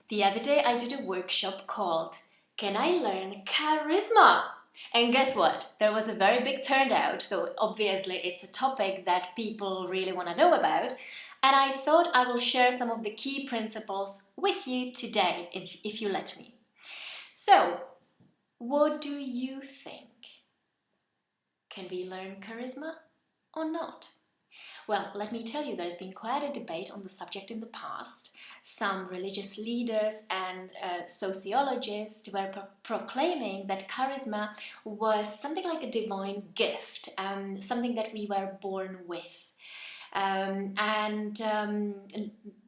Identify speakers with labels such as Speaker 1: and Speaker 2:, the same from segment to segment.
Speaker 1: The other day I did a workshop called Can I Learn Charisma? And guess what? There was a very big turnout, so obviously it's a topic that people really want to know about. And I thought I will share some of the key principles with you today, if you let me. So, what do you think? Can we learn charisma or not? Well, let me tell you, there's been quite a debate on the subject in the past. Some religious leaders and sociologists were proclaiming that charisma was something like a divine gift, something that we were born with.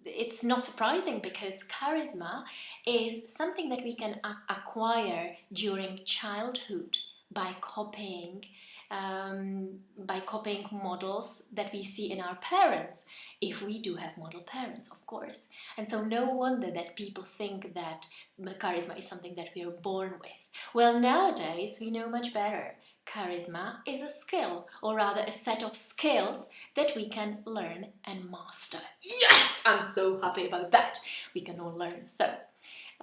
Speaker 1: It's not surprising because charisma is something that we can acquire during childhood by copying models that we see in our parents, if we do have model parents, of course. And so no wonder that people think that charisma is something that we are born with. Well, nowadays we know much better. Charisma is a skill, or rather a set of skills that we can learn and master. Yes, I'm so happy about that. We can all learn. So,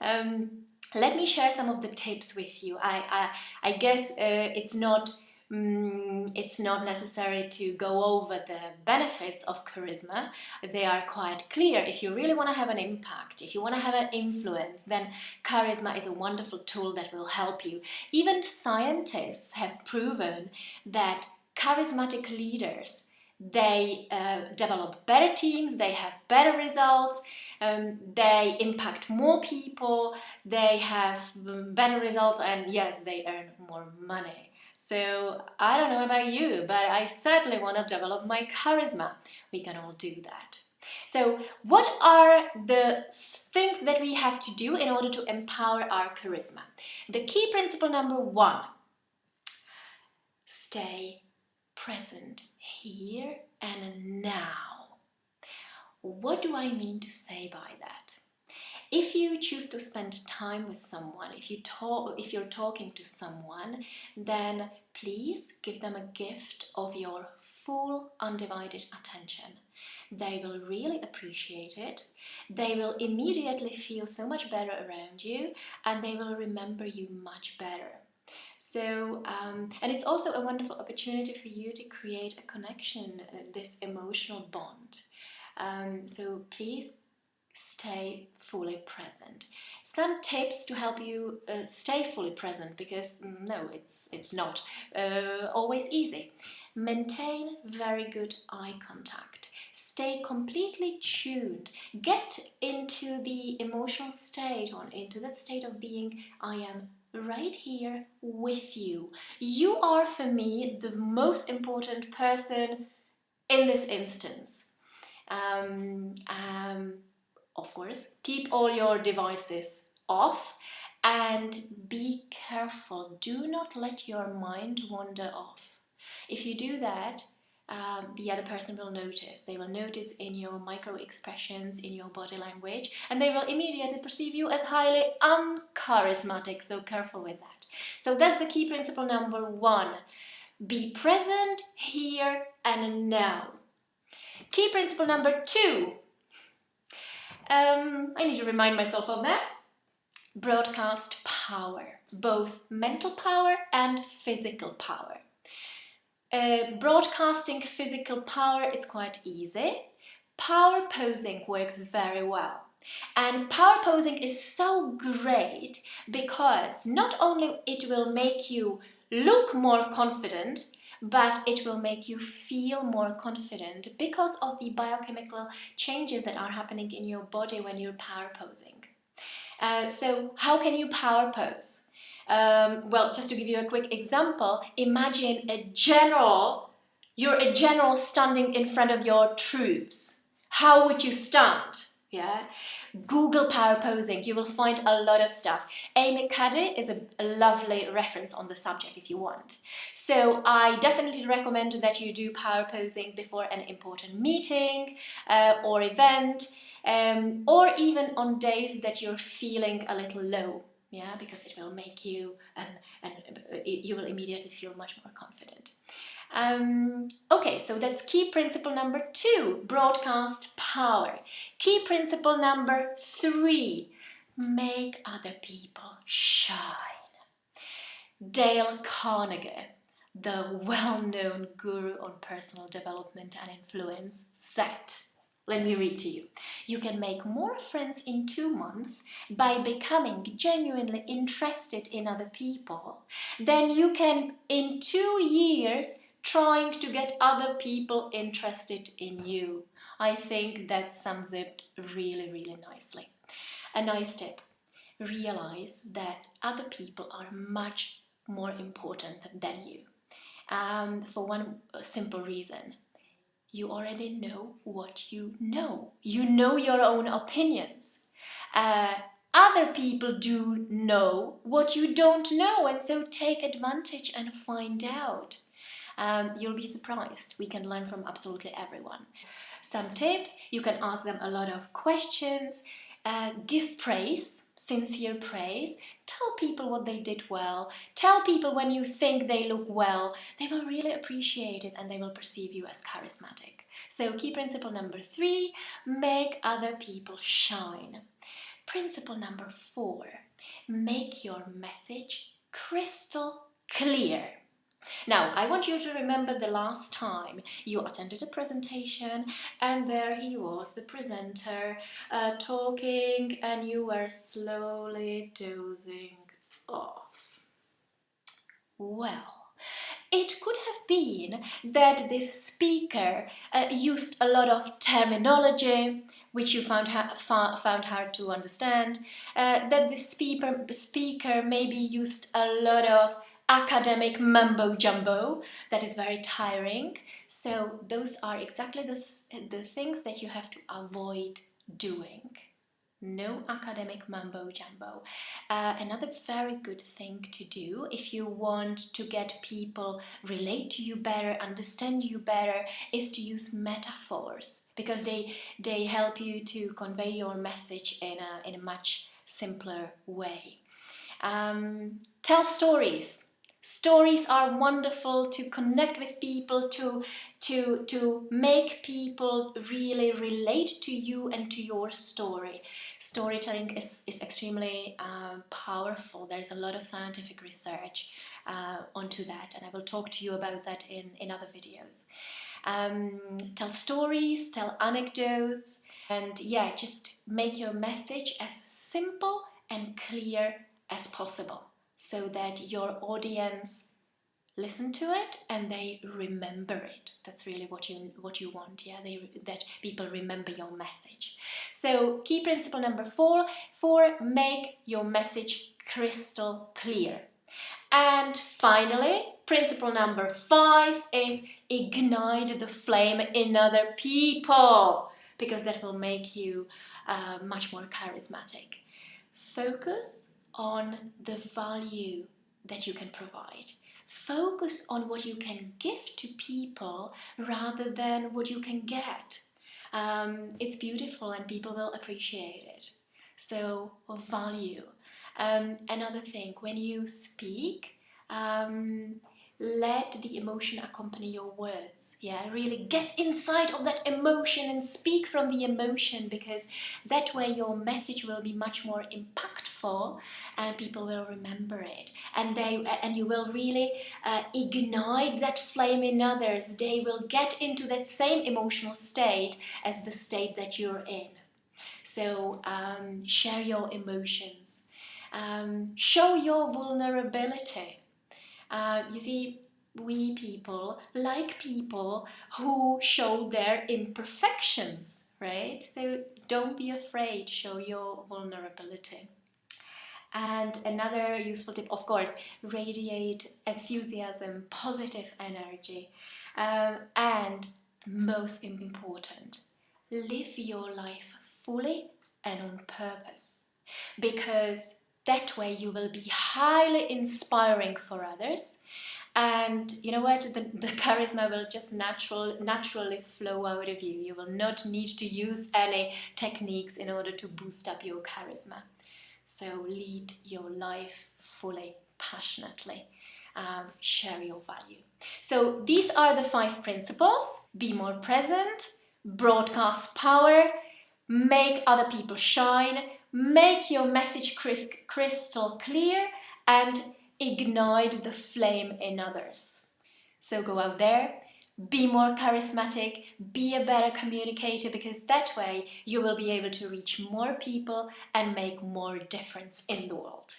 Speaker 1: let me share some of the tips with you. I guess it's not necessary to go over the benefits of charisma. They are quite clear. If you really want to have an impact, if you want to have an influence, then charisma is a wonderful tool that will help you. Even scientists have proven that charismatic leaders, they develop better teams, they have better results, they impact more people, they have better results, and yes, they earn more money. So I don't know about you, but I certainly want to develop my charisma. We can all do that. So what are the things that we have to do in order to empower our charisma? The key principle number 1, stay present here and now. What do I mean to say by that? If you choose to spend time with someone, if you're talking to someone, then please give them a gift of your full undivided attention. They will really appreciate it. They will immediately feel so much better around you, and they will remember you much better. So, and it's also a wonderful opportunity for you to create a connection, this emotional bond. So please stay fully present. Some tips to help you stay fully present, because no, it's not always easy. Maintain very good eye contact. Stay completely tuned. Get into the emotional state, or into that state of being, I am right here with you. You are, for me, the most important person in this instance. Of course, keep all your devices off and be careful. Do not let your mind wander off. If you do that, the other person will notice. They will notice in your micro expressions, in your body language, and they will immediately perceive you as highly uncharismatic. So careful with that. So that's the key principle number 1. Be present here and now. Key principle number 2. I need to remind myself of that. Broadcast power, both mental power and physical power. Broadcasting physical power is quite easy. Power posing works very well. And power posing is so great because not only it will make you look more confident, but it will make you feel more confident because of the biochemical changes that are happening in your body when you're power posing. So how can you power pose? Well, just to give you a quick example, imagine you're a general standing in front of your troops. How would you stand? Yeah. Google power posing, you will find a lot of stuff. Amy Cuddy is a lovely reference on the subject if you want. So I definitely recommend that you do power posing before an important meeting or event, or even on days that you're feeling a little low. Yeah, because it will make you, and you will immediately feel much more confident. Okay, so that's key principle number 2, broadcast power. Key principle number 3, make other people shine. Dale Carnegie, the well-known guru on personal development and influence, said, let me read to you. You can make more friends in 2 months by becoming genuinely interested in other people than you can in 2 years trying to get other people interested in you. I think that sums it really, really nicely. A nice tip. Realize that other people are much more important than you. For one simple reason. You already know what you know. You know your own opinions. Other people do know what you don't know, and so take advantage and find out. You'll be surprised. We can learn from absolutely everyone. Some tips, you can ask them a lot of questions, give praise, sincere praise, tell people what they did well, tell people when you think they look well. They will really appreciate it and they will perceive you as charismatic. So key principle number 3, make other people shine. Principle number 4, make your message crystal clear. Now, I want you to remember the last time you attended a presentation and there he was, the presenter, talking, and you were slowly dozing off. Well, it could have been that this speaker used a lot of terminology which you found hard to understand, that the speaker maybe used a lot of academic mumbo-jumbo that is very tiring. So those are exactly the things that you have to avoid doing. No academic mumbo-jumbo. Another very good thing to do if you want to get people relate to you better, understand you better, is to use metaphors, because they help you to convey your message in a much simpler way. Tell stories. Stories are wonderful to connect with people, to make people really relate to you and to your story. Storytelling is extremely powerful. There's a lot of scientific research onto that, and I will talk to you about that in other videos. Tell stories, tell anecdotes, and yeah, just make your message as simple and clear as possible, so that your audience listen to it and they remember it. That's really what you want, yeah, that people remember your message. So key principle number 4, make your message crystal clear. And finally, principle number 5 is ignite the flame in other people, because that will make you much more charismatic. Focus on the value that you can provide. Focus on what you can give to people rather than what you can get. It's beautiful and people will appreciate it. So, value. Another thing, when you speak, let the emotion accompany your words. Yeah, really get inside of that emotion and speak from the emotion, because that way your message will be much more impactful and people will remember it, and you will really ignite that flame in others. They will get into that same emotional state as the state that you're in. So share your emotions, show your vulnerability. You see, we people like people who show their imperfections, right? So don't be afraid, show your vulnerability. And another useful tip, of course, radiate enthusiasm, positive energy. And most important, live your life fully and on purpose, because that way you will be highly inspiring for others, and you know what, the charisma will just naturally flow out of you. You will not need to use any techniques in order to boost up your charisma. So lead your life fully, passionately, share your value. So these are the 5 principles. Be more present, broadcast power, make other people shine, make your message crystal clear, and ignite the flame in others. So go out there, be more charismatic, be a better communicator, because that way you will be able to reach more people and make more difference in the world.